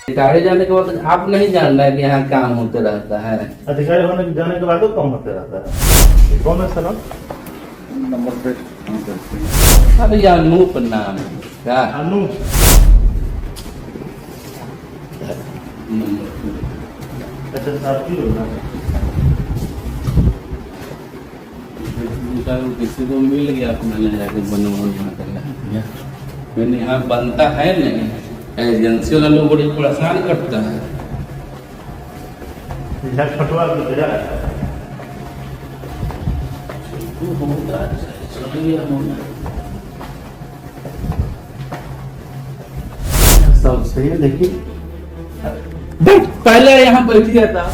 अधिकारी जाने के बाद आप नहीं जान रहे कि यहाँ काम होते रहता है। अधिकारी होने जाने के बाद तो काम होते रहता है। ये कौन है सर? नंबर प्लेट अरे यार अनूप नाम है क्या? अनु अच्छा साहब की होगा किसी को मिल गया अपना ले जाके बनवा कर। मैंने यहाँ बनता है नहीं, एजेंसी वाला लोग बड़ी परेशान करता है। यह फटवा तो तेरा सब सही है, लेकिन पहले यहाँ बैठिए था।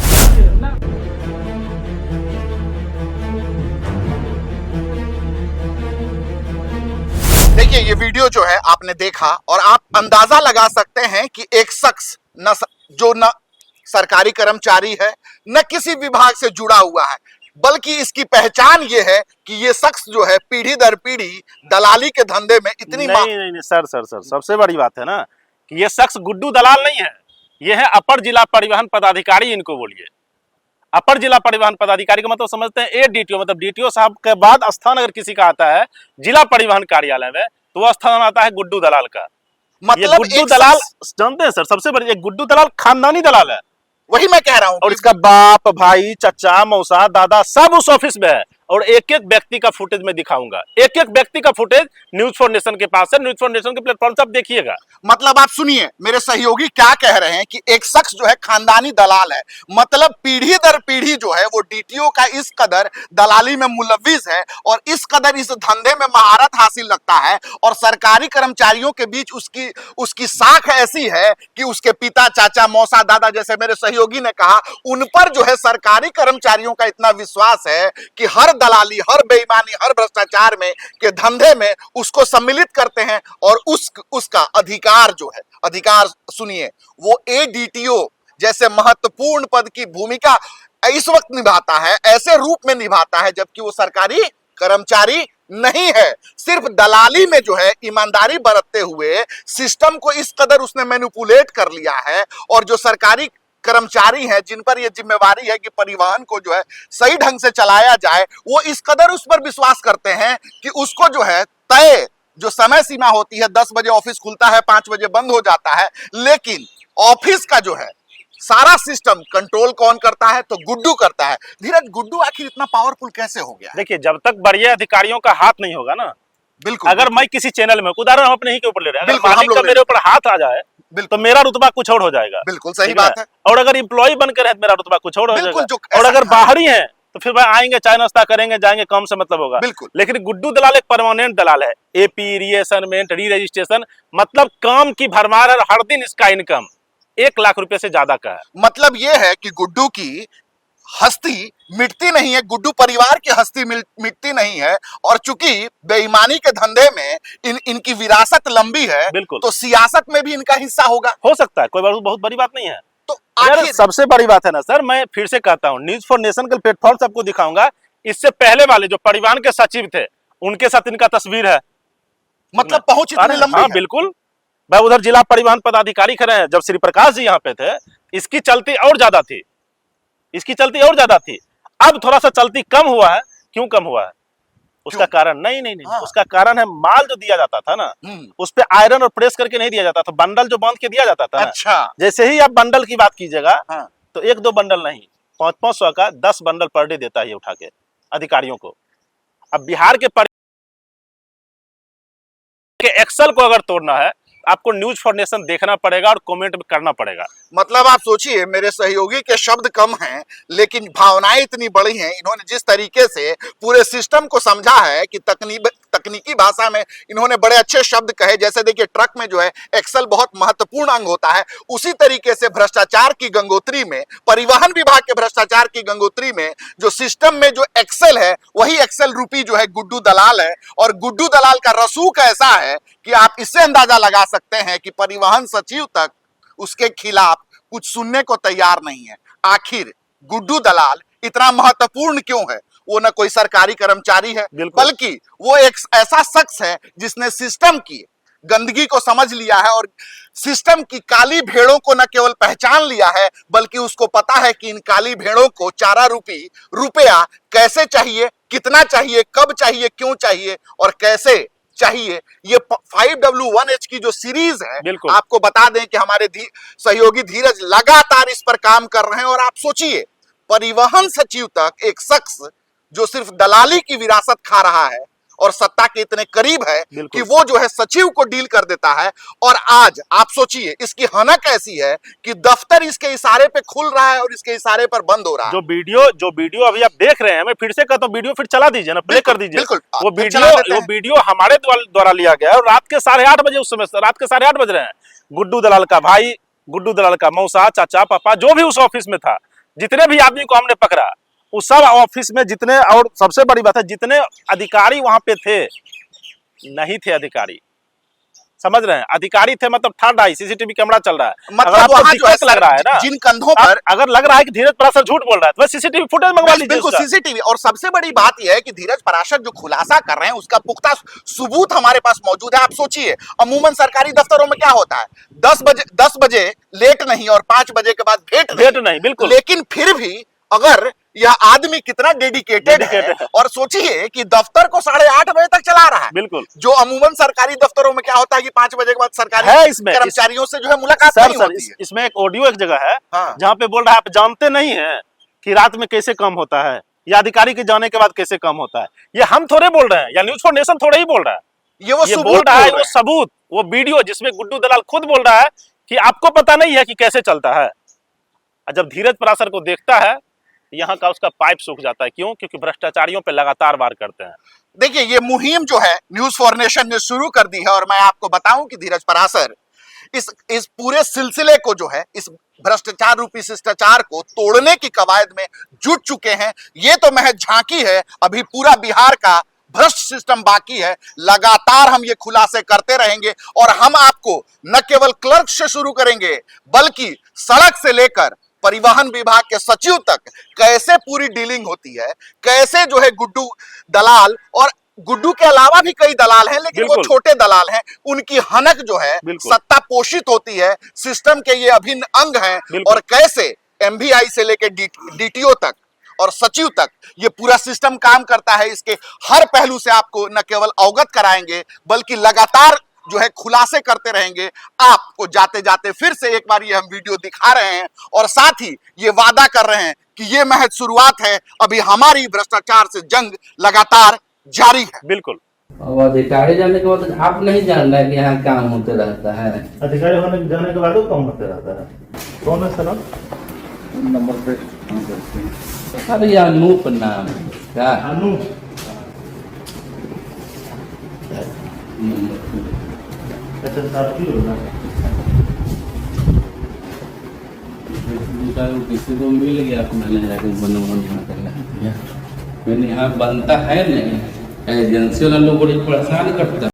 देखिए ये वीडियो जो है आपने देखा और आप अंदाजा लगा सकते हैं कि एक शख्स जो न सरकारी कर्मचारी है न किसी विभाग से जुड़ा हुआ है, बल्कि इसकी पहचान ये है कि ये शख्स जो है पीढ़ी दर पीढ़ी दलाली के धंधे में इतनी नहीं सर सबसे बड़ी बात है ना कि ये शख्स गुड्डू दलाल नहीं है, ये है अपर जिला परिवहन पदाधिकारी। इनको बोलिए अपर जिला परिवहन पदाधिकारी का मतलब समझते हैं एडीटीओ, मतलब डीटीओ साहब के बाद स्थान अगर किसी का आता है जिला परिवहन कार्यालय में तो वह स्थान आता है गुड्डू दलाल का। मतलब ये गुड्डू दलाल जानते हैं सर, सबसे बड़ी एक गुड्डू दलाल खानदानी दलाल है। वही मैं कह रहा हूं। और इसका बाप भाई चचा मौसा दादा सब उस ऑफिस में है और एक एक व्यक्ति का फुटेज मैं दिखाऊंगा। एक एक व्यक्ति का फुटेज न्यूज फॉर नेशन के पास है, न्यूज फॉर नेशन के प्लेटफॉर्म से आप देखिएगा। मतलब आप सुनिए मेरे सहयोगी क्या कह रहे हैं कि एक शख्स जो है खानदानी दलाल है, मतलब पीढ़ी दर पीढ़ी जो है वो डीटीओ का इस कदर दलाली में मुलव्विस है और इस कदर इस धंधे में महारत हासिल रखता है और सरकारी कर्मचारियों के बीच उसकी साख ऐसी है कि उसके पिता चाचा मौसा दादा जैसे मेरे सहयोगी ने कहा उन पर जो है सरकारी कर्मचारियों का इतना विश्वास है कि हर दलाली हर बेईमानी हर भ्रष्टाचार में के धंधे में उसको सम्मिलित करते हैं और उसका अधिकार जो है, अधिकार सुनिए, वो एडीटीओ जैसे महत्वपूर्ण पद की भूमिका इस वक्त निभाता है, ऐसे रूप में निभाता है जबकि वो सरकारी कर्मचारी नहीं है। सिर्फ दलाली में जो है ईमानदारी बरतते हुए सिस्टम को इस कदर उसने मैनिपुलेट कर लिया है और जो सरकारी कर्मचारी हैं जिन पर यह जिम्मेवारी है कि परिवहन को जो है सही ढंग से चलाया जाए, वो इस कदर उस पर विश्वास करते हैं कि उसको जो है तय जो समय सीमा होती है 10 बजे ऑफिस खुलता है 5 बजे बंद हो जाता है, लेकिन ऑफिस का जो है सारा सिस्टम कंट्रोल कौन करता है तो गुड्डू करता है। धीरज, गुड्डू आखिर इतना पावरफुल कैसे हो गया? देखिए जब तक बड़े अधिकारियों का हाथ नहीं होगा ना, बिल्कुल, अगर मैं किसी चैनल में उदाहरण हम अपने ही के ऊपर ले रहे हैं, बिल्कुल, अगर मालिक का मेरे ऊपर हाथ आ जाए तो मेरा रुतबा कुछ और हो जाएगा। बिल्कुल सही बात है। और अगर एम्प्लॉय बनकर है तो मेरा रुतबा कुछ और हो जाएगा। और अगर हाँ। बाहरी है तो फिर भाई आएंगे चाय नाश्ता करेंगे जाएंगे, कम से मतलब होगा। बिल्कुल। लेकिन गुड्डू दलाल एक परमानेंट दलाल है, एपी रीअसाइनमेंट री रजिस्ट्रेशन, मतलब काम की भरमार है। हर दिन इसका इनकम 1 लाख रुपए से ज्यादा का है। मतलब ये है कि गुड्डू की हस्ती मिटती नहीं है, गुड्डू परिवार की हस्ती मिटती नहीं है और चूंकि बेईमानी के धंधे में इनकी विरासत लंबी है, बिल्कुल, तो सियासत में भी इनका हिस्सा होगा। हो सकता है, कोई बहुत बड़ी बात नहीं है। तो यार सबसे बड़ी बात है ना सर, मैं फिर से कहता हूँ न्यूज फॉर नेशन के प्लेटफॉर्म से आपको दिखाऊंगा। इससे पहले वाले जो परिवहन के सचिव थे उनके साथ इनका तस्वीर है। मतलब पहुंच इतनी लंबी हाँ है। बिल्कुल, भाई उधर जिला परिवहन पदाधिकारी खड़े हैं, जब श्री प्रकाश जी यहाँ पे थे इसकी चलती और ज्यादा थी, इसकी चलती और ज्यादा थी। अब थोड़ा सा चलती कम हुआ है। क्यों कम हुआ है? उसका कारण नहीं, हाँ। उसका कारण है माल जो दिया जाता था ना उस पे आयरन और प्रेस करके नहीं दिया जाता था, बंडल जो बांध के दिया जाता था। अच्छा, जैसे ही आप बंडल की बात कीजिएगा हाँ। तो 1-2 बंडल नहीं, 500 का 10 बंडल पर डे देता है उठा के अधिकारियों को। अब बिहार के एक्सेल को अगर तोड़ना है आपको न्यूज फॉर नेशन देखना पड़ेगा और कमेंट करना पड़ेगा। मतलब आप सोचिए, मेरे सहयोगी के शब्द कम हैं लेकिन भावनाएं इतनी बड़ी हैं। इन्होंने जिस तरीके से पूरे सिस्टम को समझा है कि तकनीकी भाषा में इन्होंने बड़े अच्छे शब्द कहे, जैसे देखिए ट्रक में जो है एक्सेल बहुत महत्वपूर्ण अंग होता है, उसी तरीके से भ्रष्टाचार की गंगोत्री में, परिवहन विभाग के भ्रष्टाचार की गंगोत्री में जो सिस्टम में जो एक्सेल है वही एक्सेल रूपी जो है गुड्डू दलाल है। और गुड्डू दलाल का रसूख ऐसा है कि आप इससे अंदाजा लगा सकते हैं कि परिवहन सचिव तक उसके खिलाफ कुछ सुनने को तैयार नहीं है। आखिर गुड्डू दलाल इतना महत्वपूर्ण क्यों है? वो न कोई सरकारी कर्मचारी है, बल्कि वो एक ऐसा शख्स है जिसने सिस्टम की गंदगी को समझ लिया है और सिस्टम की काली भेड़ों को न केवल पहचान लिया है बल्कि उसको पता है कि इन काली भेड़ों को चारा रुपया कैसे चाहिए, कितना चाहिए, कब चाहिए, क्यों चाहिए और कैसे चाहिए। ये 5W1H की जो सीरीज है, बिल्कुल। आपको बता दें कि हमारे सहयोगी धीरज लगातार इस पर काम कर रहे हैं और आप सोचिए परिवहन सचिव तक एक शख्स जो सिर्फ दलाली की विरासत खा रहा है और सत्ता के इतने करीब है कि वो जो है सचिव को डील कर देता है। और आज आप सोचिए इसकी हनक ऐसी है कि दफ्तर इसके इशारे पे खुल रहा है और इसके इशारे पर बंद हो रहा है। जो वीडियो अभी आप देख रहे हैं, मैं फिर से कहता हूँ वीडियो फिर चला दीजिए ना, प्ले कर दीजिए। बिल्कुल, वो वीडियो हमारे द्वारा लिया गया है और रात के 8:30 बजे, उस समय रात के 8:30 बज रहे हैं। गुड्डू दलाल का भाई, गुड्डू दलाल का मौसा, चाचा, पापा, जो भी उस ऑफिस में था, जितने भी आदमी को हमने पकड़ा, उस सब ऑफिस में जितने, और सबसे बड़ी बात है जितने अधिकारी वहां पे थे नहीं थे अधिकारी, समझ रहे हैं, अधिकारी थे मतलब थर्ड आई, सीसीटीवी कैमरा चल रहा है। मतलब वहां जो है लग रहा है ना, जिन कंधों पर अगर लग रहा है कि धीरज पराशर झूठ बोल रहा है तो सीसीटीवी फुटेज मंगवा लीजिए। बिल्कुल सीसीटीवी। और सबसे बड़ी बात यह है कि धीरज पराशर जो खुलासा कर रहे हैं उसका पुख्ता सबूत हमारे पास मौजूद है। आप सोचिए अमूमन सरकारी दफ्तरों में क्या होता है, 10 बजे लेट नहीं और 5 बजे के बाद भेंट नहीं, बिल्कुल। लेकिन फिर भी अगर यह आदमी कितना डेडिकेटेड है और सोचिए कि दफ्तर को 8:30 बजे तक चला रहा है, बिल्कुल, जो अमूमन सरकारी दफ्तरों में क्या होता है कि 5 बजे के बाद सरकारी कर्मचारियों से जो है मुलाकात नहीं होती है। इसमें एक ऑडियो एक जगह है जहाँ पे बोल रहा है आप जानते नहीं है कि रात में कैसे काम होता है या अधिकारी के जाने के बाद कैसे काम होता है। ये हम थोड़े बोल रहे हैं या न्यूज फॉर नेशन थोड़े ही बोल रहा है, ये बोल रहा है वो सबूत, वो वीडियो जिसमें गुड्डू दलाल खुद बोल रहा है कि आपको पता नहीं है कि कैसे चलता है। जब धीरज पराशर को देखता है यहाँ का उसका पाइप सूख जाता है। क्यों? क्योंकि भ्रष्टाचारियों पे लगातार वार करते हैं। देखिए ये मुहिम जो है न्यूज फॉर नेशन ने शुरू कर दी है और मैं आपको बताऊं कि धीरज पराशर इस पूरे सिलसिले को जो है, इस भ्रष्टाचार रूपी शिष्टाचार को तोड़ने की कवायद में जुट चुके हैं। ये तो महज झांकी है, अभी पूरा बिहार का भ्रष्ट सिस्टम बाकी है। लगातार हम ये खुलासे करते रहेंगे और हम आपको न केवल क्लर्क से शुरू करेंगे बल्कि सड़क से लेकर परिवहन विभाग के सचिव तक कैसे पूरी डीलिंग होती है, कैसे जो है गुड्डू दलाल, और गुड्डू के अलावा भी कई दलाल हैं लेकिन वो छोटे दलाल हैं, उनकी हनक जो है सत्ता पोषित होती है, सिस्टम के ये अभिन्न अंग हैं और कैसे एमवीआई से लेकर डीटीओ तक और सचिव तक ये पूरा सिस्टम काम करता है। इसके हर पहलू से आपको न केवल अवगत कराएंगे बल्कि लगातार जो है खुलासे करते रहेंगे। आपको जाते जाते फिर से एक बार ये हम वीडियो दिखा रहे हैं और साथ ही ये वादा कर रहे हैं कि ये महज शुरुआत है, अभी हमारी भ्रष्टाचार से जंग लगातार जारी है। बिल्कुल। अब अधिकारी जाने के बाद आप नहीं जान रहे कि यहाँ काम होते रहता है। अधिकारी होने जाने के बाद काम होते रहता है। कौन है सर? नंबर पे काम करते हैं। अरे अनूप नाम क्या? अनूप। अच्छा साथी हो ना? किसी को मिल गया तो मैंने जाकर बनवाना कर लिया। मैंने यहाँ बनता है नहीं, एजेंसी वाला लोग बड़ी परेशान करता है।